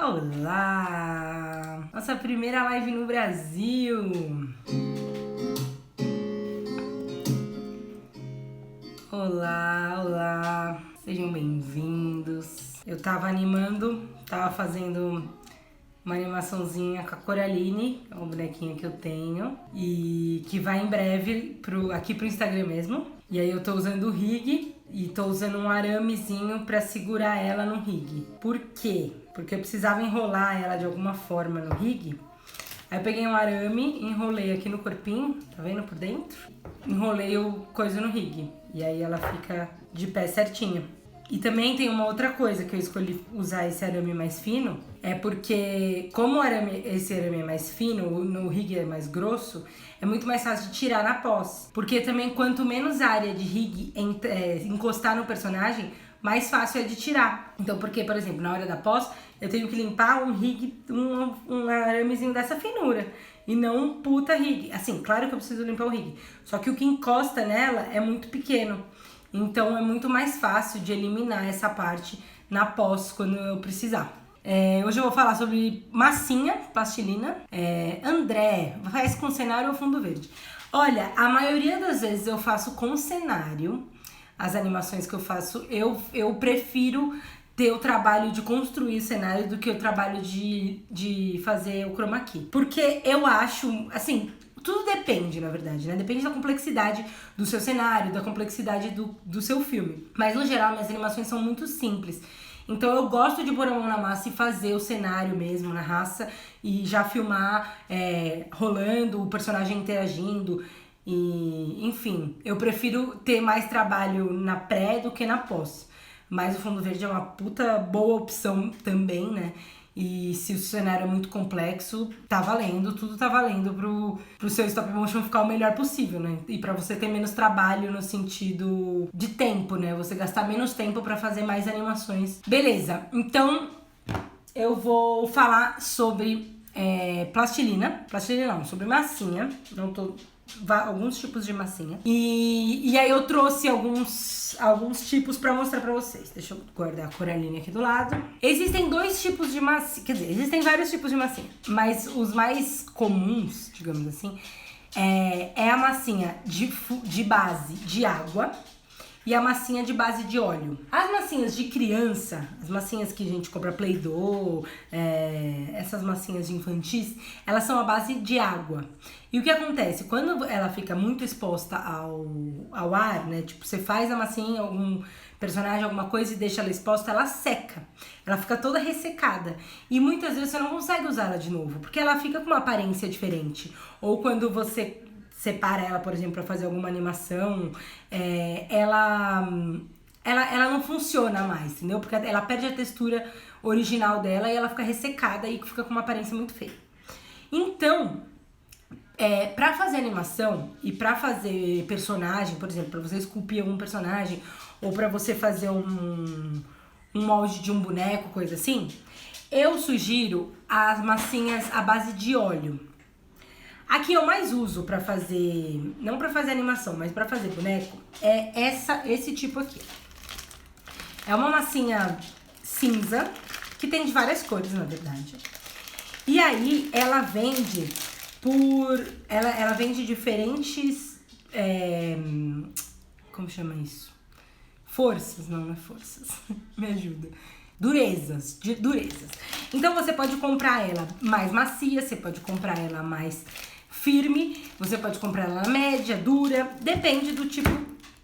Olá! Nossa primeira live no Brasil! Olá! Sejam bem-vindos! Eu tava fazendo uma animaçãozinha com a Coraline, uma bonequinha que eu tenho, e que vai em breve aqui pro Instagram mesmo. E aí eu tô usando o rig e tô usando um aramezinho pra segurar ela no rig. Por quê? Porque eu precisava enrolar ela de alguma forma no rig. Aí eu peguei um arame, enrolei aqui no corpinho, tá vendo por dentro? Enrolei o coisa no rig. E aí ela fica de pé certinho. E também tem uma outra coisa que eu escolhi usar esse arame mais fino, é porque como esse arame é mais fino, no rig é mais grosso, é muito mais fácil de tirar na pós. Porque também quanto menos área de rig encostar no personagem, mais fácil é de tirar. Então, porque, por exemplo, na hora da pós, eu tenho que limpar um rig, um aramezinho dessa finura. E não um puta rig. Assim, claro que eu preciso limpar o rig. Só que o que encosta nela é muito pequeno. Então é muito mais fácil de eliminar essa parte na pós quando eu precisar. Hoje eu vou falar sobre massinha, plastilina. André, faz com cenário ou fundo verde? Olha, a maioria das vezes eu faço com cenário. As animações que eu faço, eu prefiro ter o trabalho de construir o cenário do que o trabalho de fazer o chroma key. Porque eu acho, assim, tudo depende, na verdade, né? Depende da complexidade do seu cenário, da complexidade do seu filme. Mas, no geral, minhas animações são muito simples. Então, eu gosto de pôr a mão na massa e fazer o cenário mesmo, na raça, e já filmar rolando, o personagem interagindo. E, enfim, eu prefiro ter mais trabalho na pré do que na pós. Mas o fundo verde é uma puta boa opção também, né? E se o cenário é muito complexo, tá valendo, tudo tá valendo pro seu stop motion ficar o melhor possível, né? E pra você ter menos trabalho no sentido de tempo, né? Você gastar menos tempo pra fazer mais animações. Beleza, então eu vou falar sobre plastilina não, sobre massinha. Alguns tipos de massinha. E aí eu trouxe alguns tipos pra mostrar pra vocês. Deixa eu guardar a Coraline aqui do lado. Existem dois tipos de massinha, quer dizer, existem vários tipos de massinha, mas os mais comuns, digamos assim, é a massinha de base de água e a massinha de base de óleo. As massinhas de criança, as massinhas que a gente compra Play-Doh, essas massinhas de infantis, elas são a base de água. E o que acontece? Quando ela fica muito exposta ao ar, né? Tipo, você faz a massinha, algum personagem, alguma coisa e deixa ela exposta, ela seca. Ela fica toda ressecada. E muitas vezes você não consegue usar ela de novo, porque ela fica com uma aparência diferente. Ou quando você separa ela, por exemplo, para fazer alguma animação, ela não funciona mais, entendeu? Porque ela perde a textura original dela e ela fica ressecada e fica com uma aparência muito feia. Então, pra fazer animação e pra fazer personagem, por exemplo, pra você esculpir algum personagem ou pra você fazer um molde de um boneco, coisa assim, eu sugiro as massinhas à base de óleo. A que eu mais uso pra fazer, não pra fazer animação, mas pra fazer boneco, é esse tipo aqui. É uma massinha cinza, que tem de várias cores, na verdade. E aí, ela vende ela vende diferentes, como chama isso? Forças, não é forças, me ajuda. Durezas. Então, você pode comprar ela mais macia, você pode comprar ela mais firme, você pode comprar ela média, dura, depende do tipo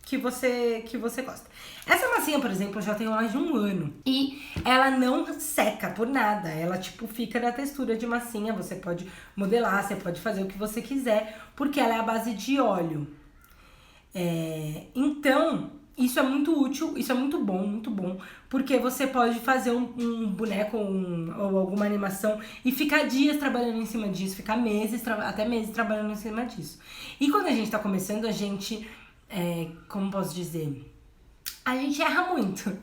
que você gosta. Essa massinha, por exemplo, eu já tenho mais de 1 ano e ela não seca por nada, ela tipo fica na textura de massinha, você pode modelar, você pode fazer o que você quiser, porque ela é a base de óleo. Então, isso é muito útil, isso é muito bom, porque você pode fazer um boneco ou alguma animação e ficar dias trabalhando em cima disso, ficar até meses trabalhando em cima disso. E quando a gente tá começando, a gente, como posso dizer, a gente erra muito.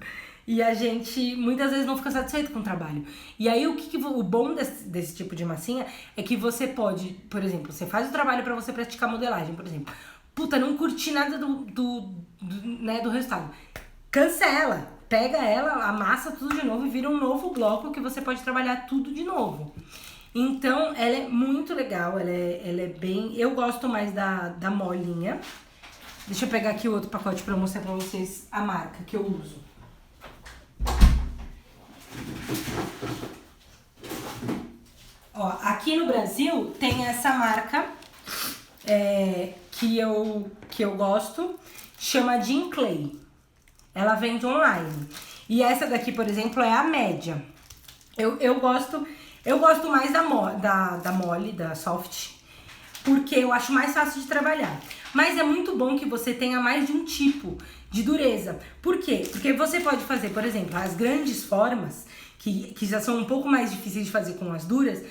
E a gente muitas vezes não fica satisfeito com o trabalho. E aí o bom desse tipo de massinha é que você pode, por exemplo, você faz o trabalho pra você praticar modelagem, por exemplo. Puta, não curti nada do resultado. Cancela. pega ela, amassa tudo de novo e vira um novo bloco que você pode trabalhar tudo de novo. Então, ela é muito legal, ela é bem... Eu gosto mais da molinha. Deixa eu pegar aqui o outro pacote pra mostrar pra vocês a marca que eu uso. Ó, aqui no Brasil tem essa marca que eu gosto, chama Jean Clay. Ela vende online. E essa daqui, por exemplo, é a média. Eu gosto mais da mole, da soft, porque eu acho mais fácil de trabalhar. Mas é muito bom que você tenha mais de um tipo de dureza. Por quê? Porque você pode fazer, por exemplo, as grandes formas, que já são um pouco mais difíceis de fazer com as duras,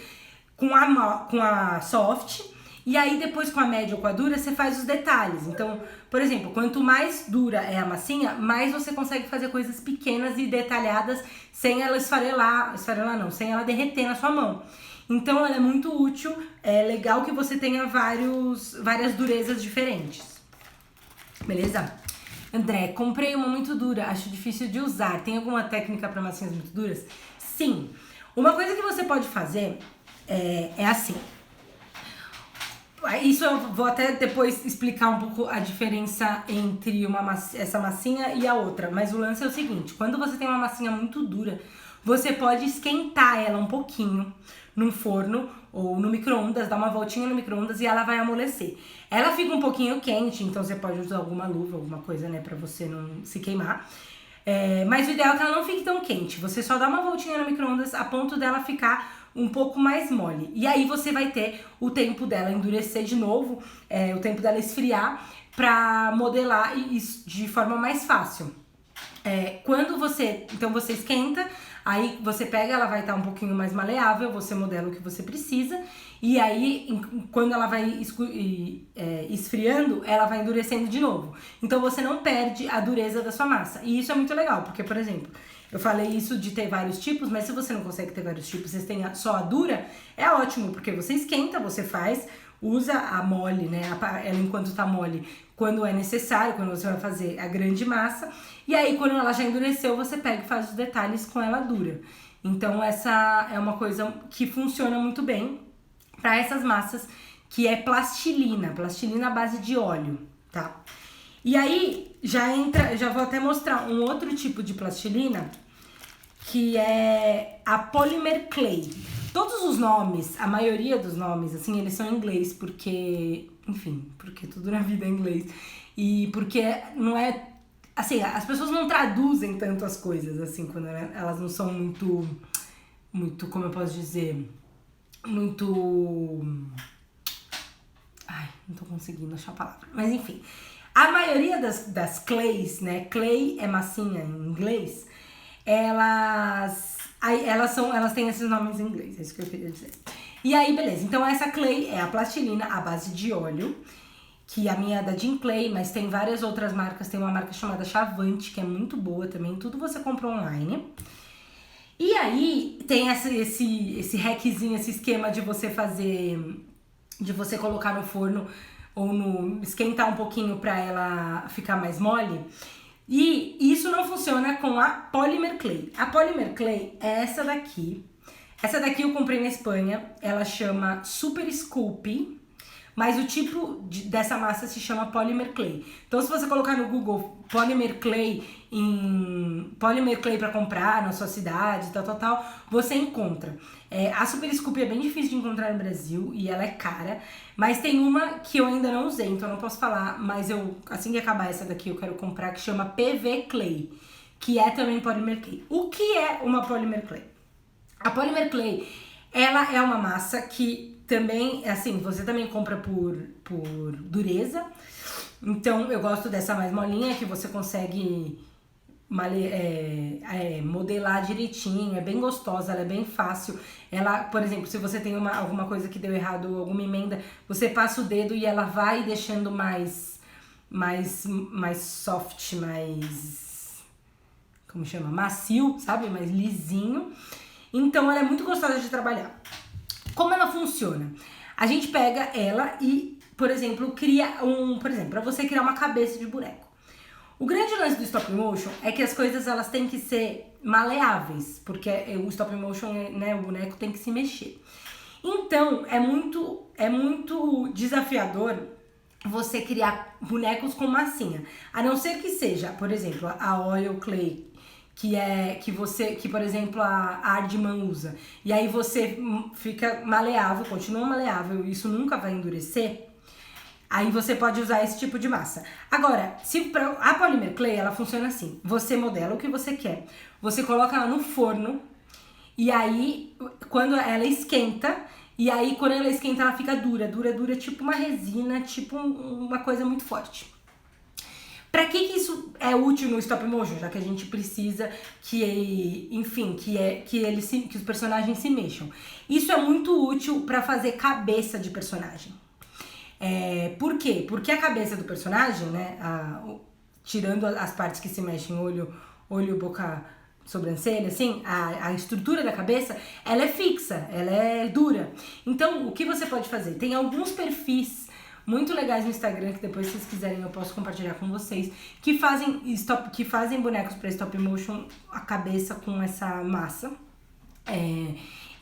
com a soft, e aí depois com a média ou com a dura, você faz os detalhes. Então, por exemplo, quanto mais dura é a massinha, mais você consegue fazer coisas pequenas e detalhadas sem ela sem ela derreter na sua mão. Então ela é muito útil, é legal que você tenha várias durezas diferentes. Beleza? André, comprei uma muito dura, acho difícil de usar. Tem alguma técnica para massinhas muito duras? Sim. Uma coisa que você pode fazer é assim. Isso eu vou até depois explicar um pouco a diferença entre essa massinha e a outra. Mas o lance é o seguinte, quando você tem uma massinha muito dura, você pode esquentar ela um pouquinho num forno ou no micro-ondas, dar uma voltinha no micro-ondas e ela vai amolecer. Ela fica um pouquinho quente, então você pode usar alguma luva, alguma coisa, né, pra você não se queimar. Mas o ideal é que ela não fique tão quente. Você só dá uma voltinha no micro-ondas a ponto dela ficar um pouco mais mole. E aí você vai ter o tempo dela endurecer de novo, o tempo dela esfriar pra modelar isso de forma mais fácil. Então você esquenta, aí você pega, ela vai estar um pouquinho mais maleável, você modela o que você precisa, e aí quando ela vai esfriando, ela vai endurecendo de novo. Então você não perde a dureza da sua massa. E isso é muito legal, porque, por exemplo, eu falei isso de ter vários tipos, mas se você não consegue ter vários tipos, você tem só a dura, é ótimo, porque você esquenta, você faz, usa a mole, né, ela enquanto tá mole, quando é necessário, quando você vai fazer a grande massa, e aí quando ela já endureceu, você pega e faz os detalhes com ela dura. Então essa é uma coisa que funciona muito bem para essas massas, que é plastilina à base de óleo, tá? E aí já vou até mostrar um outro tipo de plastilina, que é a Polymer Clay. Todos os nomes, a maioria dos nomes, assim, eles são em inglês, porque tudo na vida é inglês. E porque não é, assim, as pessoas não traduzem tanto as coisas, assim, quando elas não são muito, como eu posso dizer, muito... Ai, não tô conseguindo achar a palavra. Mas enfim, a maioria das clays, né, clay é massinha em inglês, elas têm esses nomes em inglês, é isso que eu queria dizer. E aí, beleza, então essa clay é a plastilina à base de óleo, que a minha é da Jean Clay, mas tem várias outras marcas, tem uma marca chamada Chavante, que é muito boa também, tudo você compra online. E aí, tem esse hackzinho, esse esquema de você colocar no forno ou esquentar um pouquinho pra ela ficar mais mole. E isso não funciona com a Polymer Clay. A Polymer Clay é essa daqui. Essa daqui eu comprei na Espanha, ela chama Super Scoop, mas o tipo dessa massa se chama Polymer Clay. Então se você colocar no Google Polymer Clay para comprar na sua cidade, tal, você encontra. A Super Scoop é bem difícil de encontrar no Brasil e ela é cara, mas tem uma que eu ainda não usei, então eu não posso falar, mas assim que acabar essa daqui eu quero comprar, que chama PV Clay, que é também Polymer Clay. O que é uma Polymer Clay? A Polymer Clay, ela é uma massa que também, assim, você também compra por dureza. Então, eu gosto dessa mais molinha, que você consegue modelar direitinho. É bem gostosa, ela é bem fácil. Ela, por exemplo, se você tem alguma coisa que deu errado, alguma emenda, você passa o dedo e ela vai deixando mais soft, como chama? Macio, sabe? Mais lisinho. Então, ela é muito gostosa de trabalhar. Como ela funciona? A gente pega ela e, por exemplo, para você criar uma cabeça de boneco. O grande lance do stop motion é que as coisas elas têm que ser maleáveis, porque o stop motion, né, o boneco tem que se mexer. Então, é muito desafiador você criar bonecos com massinha. A não ser que seja, por exemplo, a oil clay, que por exemplo, a Aardman usa. E aí você fica maleável, continua maleável, isso nunca vai endurecer. Aí você pode usar esse tipo de massa. Agora, a Polymer Clay, ela funciona assim. Você modela o que você quer. Você coloca ela no forno. E aí, quando ela esquenta... E aí, quando ela esquenta, ela fica dura, tipo uma resina, tipo uma coisa muito forte. Pra que isso é útil no stop motion? Já que a gente precisa que os personagens se mexam. Isso é muito útil pra fazer cabeça de personagem. Por quê? Porque a cabeça do personagem, né, tirando as partes que se mexem, olho, boca, sobrancelha, assim, a estrutura da cabeça, ela é fixa, ela é dura. Então, o que você pode fazer? Tem alguns perfis muito legais no Instagram, que depois, se vocês quiserem, eu posso compartilhar com vocês, que fazem bonecos para stop motion, a cabeça com essa massa.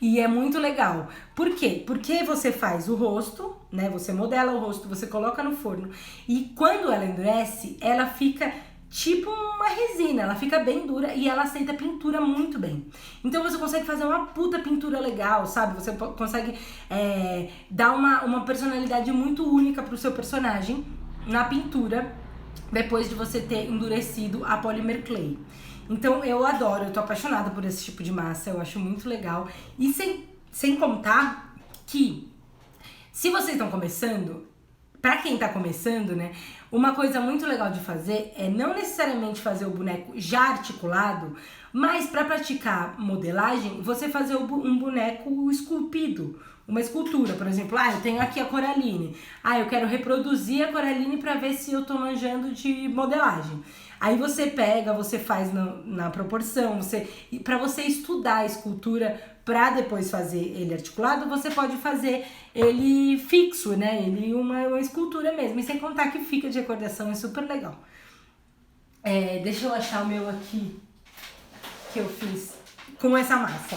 E é muito legal. Por quê? Porque você faz o rosto, né? Você modela o rosto, você coloca no forno. E quando ela endurece, ela fica tipo uma resina. Ela fica bem dura e ela aceita pintura muito bem. Então você consegue fazer uma puta pintura legal, sabe? Você consegue dar uma personalidade muito única pro seu personagem na pintura, depois de você ter endurecido a Polymer Clay. Então eu adoro, eu tô apaixonada por esse tipo de massa, eu acho muito legal. E sem contar que, se vocês estão começando, pra quem tá começando, né, uma coisa muito legal de fazer é não necessariamente fazer o boneco já articulado, mas pra praticar modelagem, você fazer um boneco esculpido. Uma escultura, por exemplo, eu tenho aqui a Coraline. Eu quero reproduzir a Coraline pra ver se eu tô manjando de modelagem. Aí você pega, você faz na proporção, pra você estudar a escultura pra depois fazer ele articulado, você pode fazer ele fixo, né? Ele uma escultura mesmo. E sem contar que fica de recordação, é super legal. Deixa eu achar o meu aqui, que eu fiz com essa massa.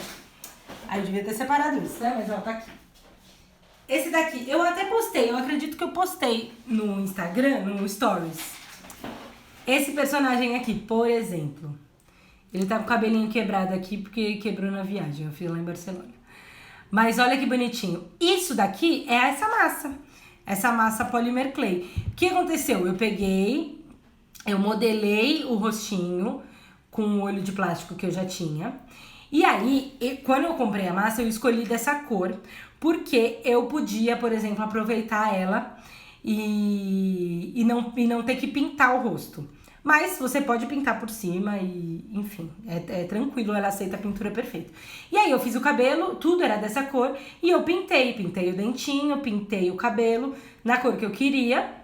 Aí eu devia ter separado isso, né? Mas ó, tá aqui. Esse daqui, eu até postei, eu acredito que eu postei no Instagram, no Stories. Esse personagem aqui, por exemplo, ele tá com o cabelinho quebrado aqui porque quebrou na viagem, eu fui lá em Barcelona. Mas olha que bonitinho. Isso daqui é essa massa Polymer Clay. O que aconteceu? Eu modelei o rostinho com o olho de plástico que eu já tinha. E aí, quando eu comprei a massa, eu escolhi dessa cor, porque eu podia, por exemplo, aproveitar ela e não ter que pintar o rosto. Mas você pode pintar por cima e, enfim, é tranquilo, ela aceita a pintura perfeita. E aí eu fiz o cabelo, tudo era dessa cor, e eu pintei o dentinho, pintei o cabelo na cor que eu queria.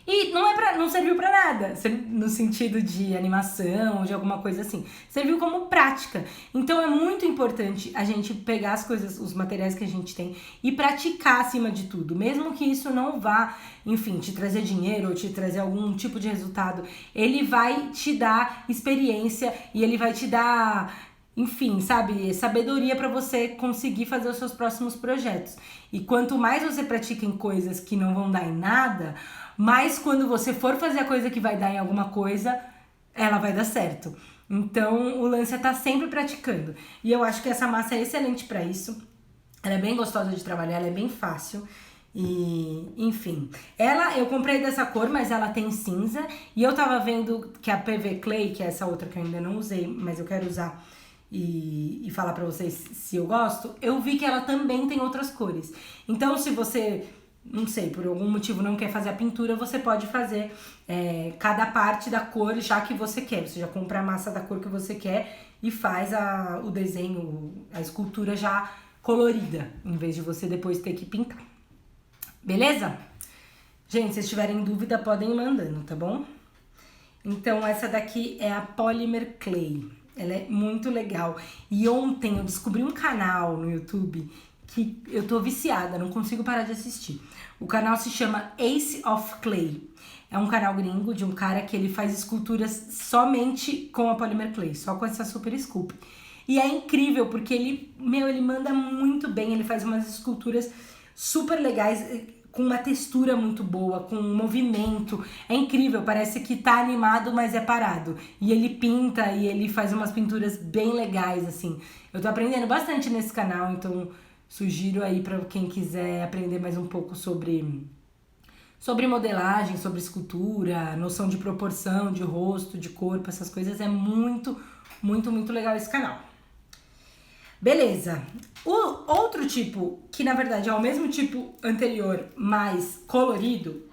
E não serviu pra nada, no sentido de animação ou de alguma coisa assim. Serviu como prática. Então é muito importante a gente pegar as coisas, os materiais que a gente tem e praticar acima de tudo. Mesmo que isso não vá, enfim, te trazer dinheiro ou te trazer algum tipo de resultado, ele vai te dar experiência e ele vai te dar, enfim, sabe, sabedoria pra você conseguir fazer os seus próximos projetos. E quanto mais você pratica em coisas que não vão dar em nada, mas quando você for fazer a coisa que vai dar em alguma coisa, ela vai dar certo. Então, o lance é estar sempre praticando. E eu acho que essa massa é excelente pra isso. Ela é bem gostosa de trabalhar, ela é bem fácil. E, enfim. Eu comprei dessa cor, mas ela tem cinza. E eu tava vendo que a PV Clay, que é essa outra que eu ainda não usei, mas eu quero usar e falar pra vocês se eu gosto, eu vi que ela também tem outras cores. Então, se você, não sei, por algum motivo não quer fazer a pintura, você pode fazer cada parte da cor já que você quer. Você já compra a massa da cor que você quer e faz o desenho, a escultura já colorida, em vez de você depois ter que pintar. Beleza? Gente, se vocês tiverem dúvida, podem ir mandando, tá bom? Então, essa daqui é a Polymer Clay. Ela é muito legal. E ontem eu descobri um canal no YouTube que eu tô viciada, não consigo parar de assistir. O canal se chama Ace of Clay. É um canal gringo de um cara que ele faz esculturas somente com a Polymer Clay, só com essa Super Sculpt. E é incrível, porque ele manda muito bem, ele faz umas esculturas super legais, com uma textura muito boa, com um movimento. É incrível, parece que tá animado, mas é parado. E ele pinta e ele faz umas pinturas bem legais, assim. Eu tô aprendendo bastante nesse canal, então sugiro aí pra quem quiser aprender mais um pouco sobre modelagem, sobre escultura, noção de proporção, de rosto, de corpo, essas coisas. É muito, muito, muito legal esse canal. Beleza. O outro tipo, que na verdade é o mesmo tipo anterior, mais colorido,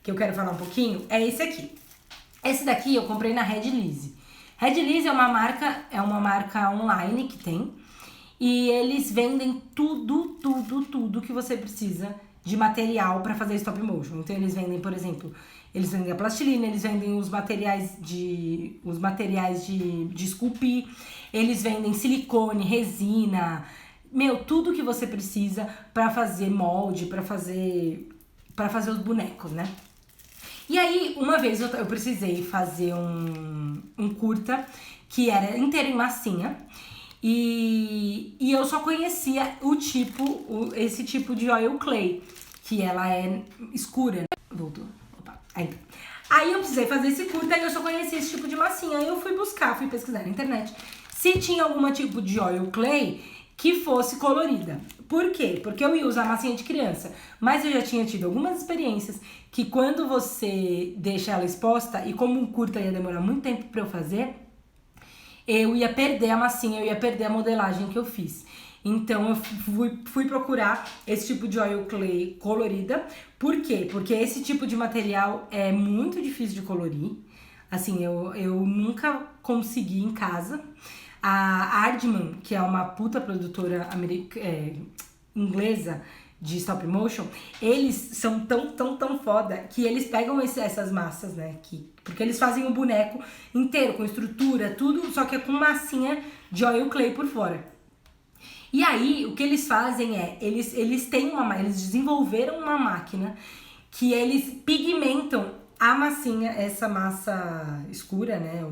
que eu quero falar um pouquinho, é esse aqui. Esse daqui eu comprei na Red Lise. Red Lise é uma marca online que tem, e eles vendem tudo que você precisa de material para fazer stop motion. Então eles vendem, por exemplo, eles vendem a plastilina, eles vendem os materiais de esculpir, eles vendem silicone, resina, tudo que você precisa para fazer molde, para fazer os bonecos, né? E aí, uma vez eu precisei fazer um curta que era inteiro em massinha, e eu só conhecia esse tipo de oil clay, que ela é escura. Voltou. Opa. Aí eu precisei fazer esse curta e eu só conhecia esse tipo de massinha. Aí eu fui pesquisar na internet se tinha algum tipo de oil clay que fosse colorida. Por quê? Porque eu ia usar massinha de criança, mas eu já tinha tido algumas experiências que quando você deixa ela exposta, e como um curta ia demorar muito tempo pra eu fazer, eu ia perder a massinha, eu ia perder a modelagem que eu fiz. Então eu fui procurar esse tipo de oil clay colorida. Por quê? Porque esse tipo de material é muito difícil de colorir. Assim, eu nunca consegui em casa. A Aardman, que é uma puta produtora inglesa de stop motion, eles são tão foda que eles pegam essas massas, né? Porque eles fazem o boneco inteiro, com estrutura, tudo, só que é com massinha de oil clay por fora. E aí, o que eles fazem é, eles desenvolveram uma máquina que eles pigmentam a massinha, essa massa escura, né?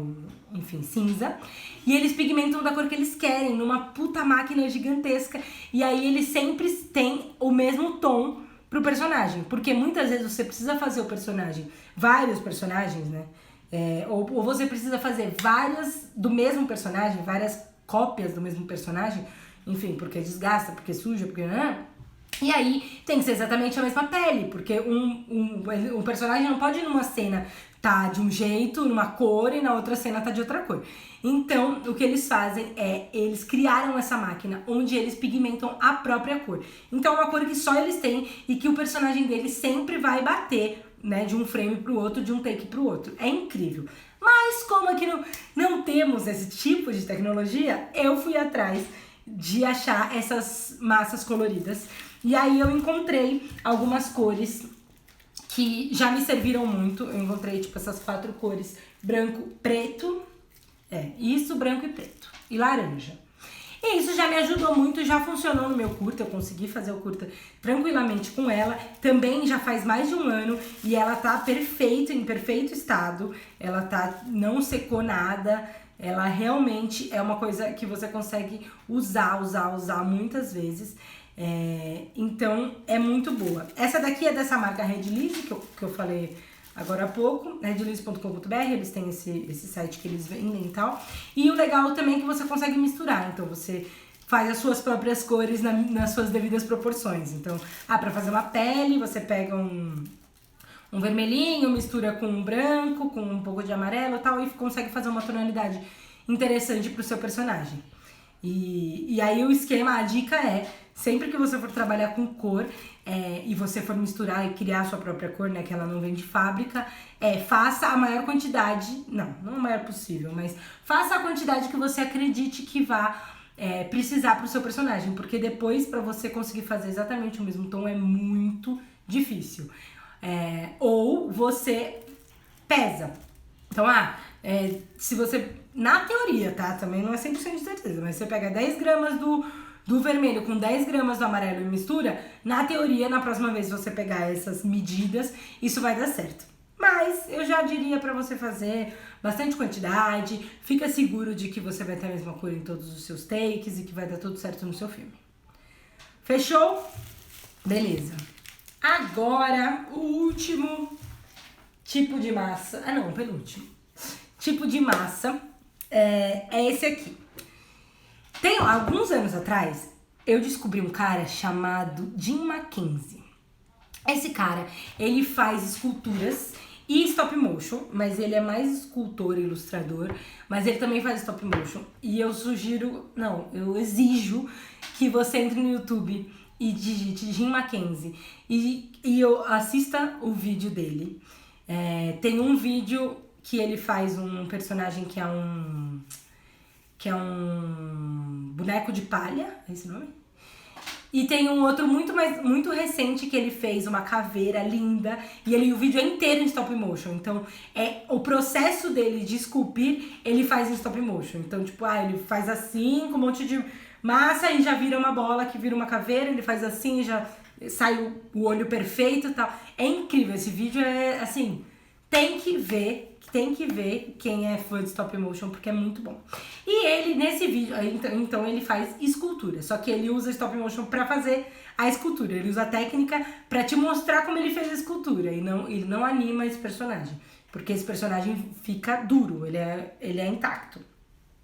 Enfim, cinza. E eles pigmentam da cor que eles querem, numa puta máquina gigantesca. E aí eles sempre têm o mesmo tom pro personagem. Porque muitas vezes você precisa fazer o personagem, vários personagens, né? Ou você precisa fazer várias do mesmo personagem, várias cópias do mesmo personagem. Enfim, porque desgasta, porque suja, porque... E aí tem que ser exatamente a mesma pele, porque um personagem não pode numa cena tá de um jeito, numa cor, e na outra cena tá de outra cor. Então, o que eles fazem é, eles criaram essa máquina onde eles pigmentam a própria cor. Então, é uma cor que só eles têm e que o personagem deles sempre vai bater, né, de um frame pro outro, de um take pro outro. É incrível. Mas como aqui não temos esse tipo de tecnologia, eu fui atrás de achar essas massas coloridas. E aí eu encontrei algumas cores que já me serviram muito. Eu encontrei, tipo, essas 4 cores: branco, preto, branco e preto, e laranja. E isso já me ajudou muito, já funcionou no meu curta, eu consegui fazer o curta tranquilamente com ela. Também já faz mais de um ano e ela tá em perfeito estado. Ela não secou nada. Ela realmente é uma coisa que você consegue usar muitas vezes. Então é muito boa. Essa daqui é dessa marca Red Lise, que eu falei agora há pouco, redlise.com.br. eles têm esse site que eles vendem e tal. E o legal também é que você consegue misturar, então você faz as suas próprias cores nas suas devidas proporções. Então, pra fazer uma pele, você pega um vermelhinho, mistura com um branco, com um pouco de amarelo e tal, e consegue fazer uma tonalidade interessante pro seu personagem. E aí o esquema, a dica é, sempre que você for trabalhar com cor e você for misturar e criar a sua própria cor, né, que ela não vem de fábrica, faça a maior quantidade, não a maior possível, mas faça a quantidade que você acredite que vá precisar pro seu personagem, porque depois pra você conseguir fazer exatamente o mesmo tom é muito difícil. Ou você pesa. Então, se você, na teoria, tá? Também não é 100% de certeza, mas você pega 10 gramas do vermelho com 10 gramas do amarelo e mistura, na teoria, na próxima vez que você pegar essas medidas, isso vai dar certo. Mas eu já diria pra você fazer bastante quantidade, fica seguro de que você vai ter a mesma cor em todos os seus takes e que vai dar tudo certo no seu filme. Fechou? Beleza. Agora, o último tipo de massa, o penúltimo tipo de massa é esse aqui. Tem alguns anos atrás, eu descobri um cara chamado Jim Mackenzie. Esse cara, ele faz esculturas e stop motion, mas ele é mais escultor e ilustrador, mas ele também faz stop motion. E eu eu exijo que você entre no YouTube e digite Jim Mackenzie e eu assista o vídeo dele. Tem um vídeo que ele faz um personagem que é um boneco de palha, é esse o nome? E tem um outro muito recente que ele fez uma caveira linda e o vídeo é inteiro em stop motion. Então, o processo dele de esculpir, ele faz em stop motion. Então, tipo, ele faz assim com um monte de massa e já vira uma bola que vira uma caveira, ele faz assim e já sai o olho perfeito e tal. É incrível, esse vídeo é assim, tem que ver quem é fã de stop motion, porque é muito bom. E ele, nesse vídeo, então ele faz escultura, só que ele usa stop motion pra fazer a escultura. Ele usa a técnica pra te mostrar como ele fez a escultura, e ele não anima esse personagem, porque esse personagem fica duro, ele é intacto.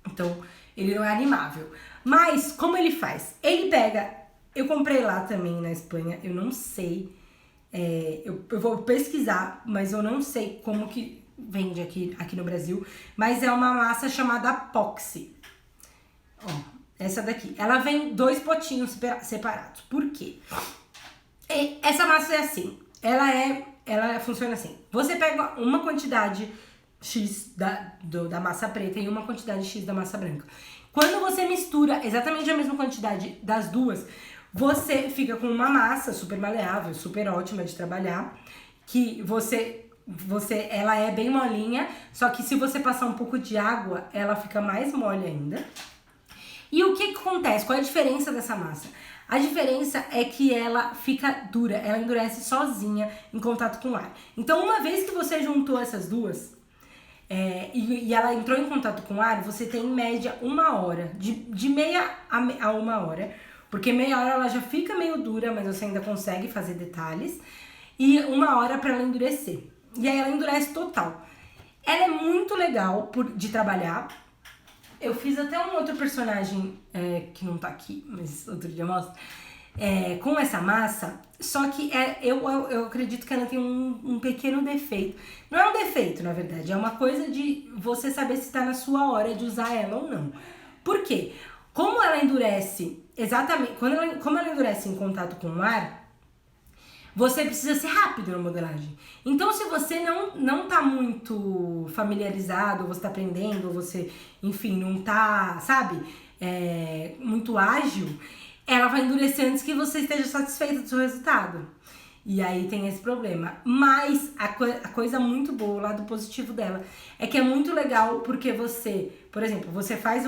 Então, ele não é animável. Mas, como ele faz? Ele pega... Eu comprei lá também na Espanha, eu não sei... eu vou pesquisar, mas eu não sei como que vende aqui no Brasil. Mas é uma massa chamada Poxy. Ó, essa daqui. Ela vem 2 potinhos separados. Por quê? Essa massa é assim. Ela funciona assim. Você pega uma quantidade X da massa preta e uma quantidade X da massa branca. Quando você mistura exatamente a mesma quantidade das duas, você fica com uma massa super maleável, super ótima de trabalhar, que ela é bem molinha, só que se você passar um pouco de água, ela fica mais mole ainda. E o que acontece? Qual é a diferença dessa massa? A diferença é que ela fica dura, ela endurece sozinha em contato com o ar. Então, uma vez que você juntou essas duas, e ela entrou em contato com o ar, você tem em média 1 hora, de meia a 1 hora, porque meia hora ela já fica meio dura, mas você ainda consegue fazer detalhes, e 1 hora para ela endurecer. E aí ela endurece total. Ela é muito legal de trabalhar. Eu fiz até um outro personagem que não tá aqui, mas outro dia eu mostro, com essa massa, só que eu acredito que ela tem um pequeno defeito. Não é um defeito, na verdade, é uma coisa de você saber se tá na sua hora de usar ela ou não. Por quê? Como ela endurece, como ela endurece em contato com o ar, você precisa ser rápido na modelagem. Então, se você não tá muito familiarizado, ou você tá aprendendo, ou você, enfim, não tá, sabe, muito ágil, ela vai endurecer antes que você esteja satisfeito do seu resultado. E aí tem esse problema. Mas a coisa muito boa, o lado positivo dela, é que é muito legal porque você, por exemplo, você faz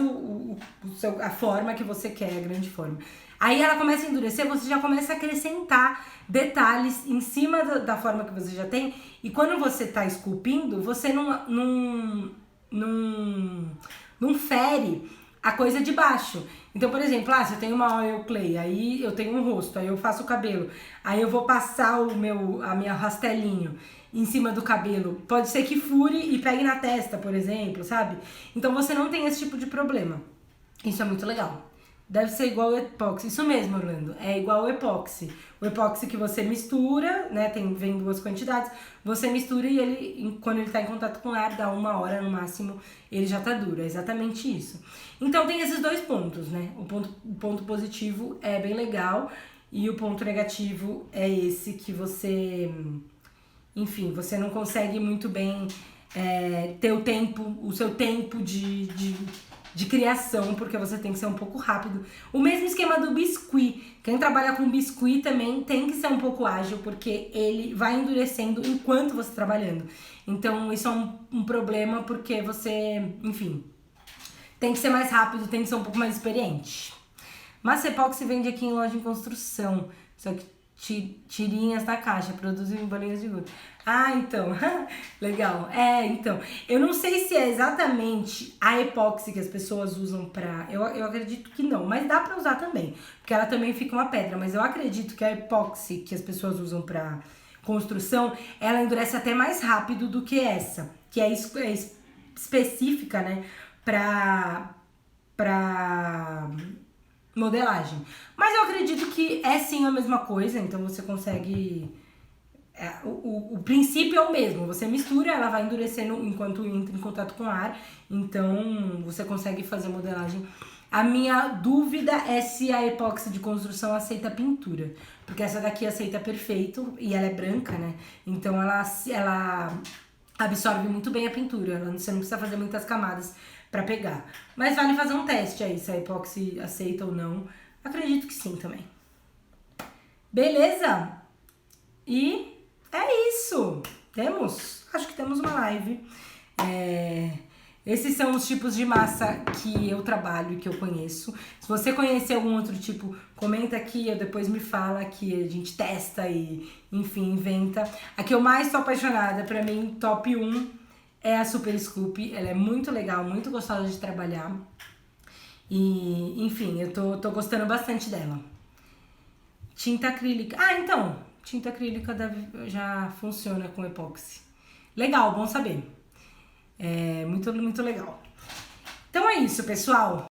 a forma que você quer, a grande forma. Aí ela começa a endurecer, você já começa a acrescentar detalhes em cima da forma que você já tem. E quando você tá esculpindo, você não fere a coisa de baixo. Então, por exemplo, se eu tenho uma oil clay, aí eu tenho um rosto, aí eu faço o cabelo, aí eu vou passar a minha rastelinho em cima do cabelo. Pode ser que fure e pegue na testa, por exemplo, sabe? Então você não tem esse tipo de problema. Isso é muito legal. Deve ser igual o epóxi. Isso mesmo, Orlando. É igual o epóxi. O epóxi que você mistura, né? Vem 2 quantidades. Você mistura e quando ele tá em contato com o ar, dá 1 hora no máximo, ele já tá duro. É exatamente isso. Então tem esses 2 pontos, né? O ponto positivo é bem legal e o ponto negativo é esse que você... Enfim, você não consegue muito bem ter o seu tempo de criação, porque você tem que ser um pouco rápido. O mesmo esquema do biscuit. Quem trabalha com biscuit também tem que ser um pouco ágil, porque ele vai endurecendo enquanto você está trabalhando. Então, isso é um problema, porque você, enfim, tem que ser mais rápido, tem que ser um pouco mais experiente. Massa epóxi vende aqui em loja em construção. Só que tirinhas da caixa, produzem bolinhas de gude. Ah, então, legal. Então, eu não sei se é exatamente a epóxi que as pessoas usam pra... Eu acredito que não, mas dá pra usar também, porque ela também fica uma pedra, mas eu acredito que a epóxi que as pessoas usam pra construção, ela endurece até mais rápido do que essa, que é específica, né, pra modelagem. Mas eu acredito que é sim a mesma coisa, então você consegue... o princípio é o mesmo, você mistura, ela vai endurecendo enquanto entra em contato com o ar, então você consegue fazer modelagem. A minha dúvida é se a epóxi de construção aceita pintura, porque essa daqui aceita perfeito e ela é branca, né? Então ela absorve muito bem a pintura, você não precisa fazer muitas camadas pra pegar. Mas vale fazer um teste aí, se a epóxi aceita ou não. Acredito que sim também. Beleza? E é isso. Acho que temos uma live. Esses são os tipos de massa que eu trabalho e que eu conheço. Se você conhecer algum outro tipo, comenta aqui ou depois me fala que a gente testa e, enfim, inventa. A que eu mais tô apaixonada, pra mim, top 1, é a Super Scoop. Ela é muito legal, muito gostosa de trabalhar. E, enfim, eu tô gostando bastante dela. Tinta acrílica. Então, tinta acrílica já funciona com epóxi. Legal, bom saber. Muito, muito legal. Então é isso, pessoal.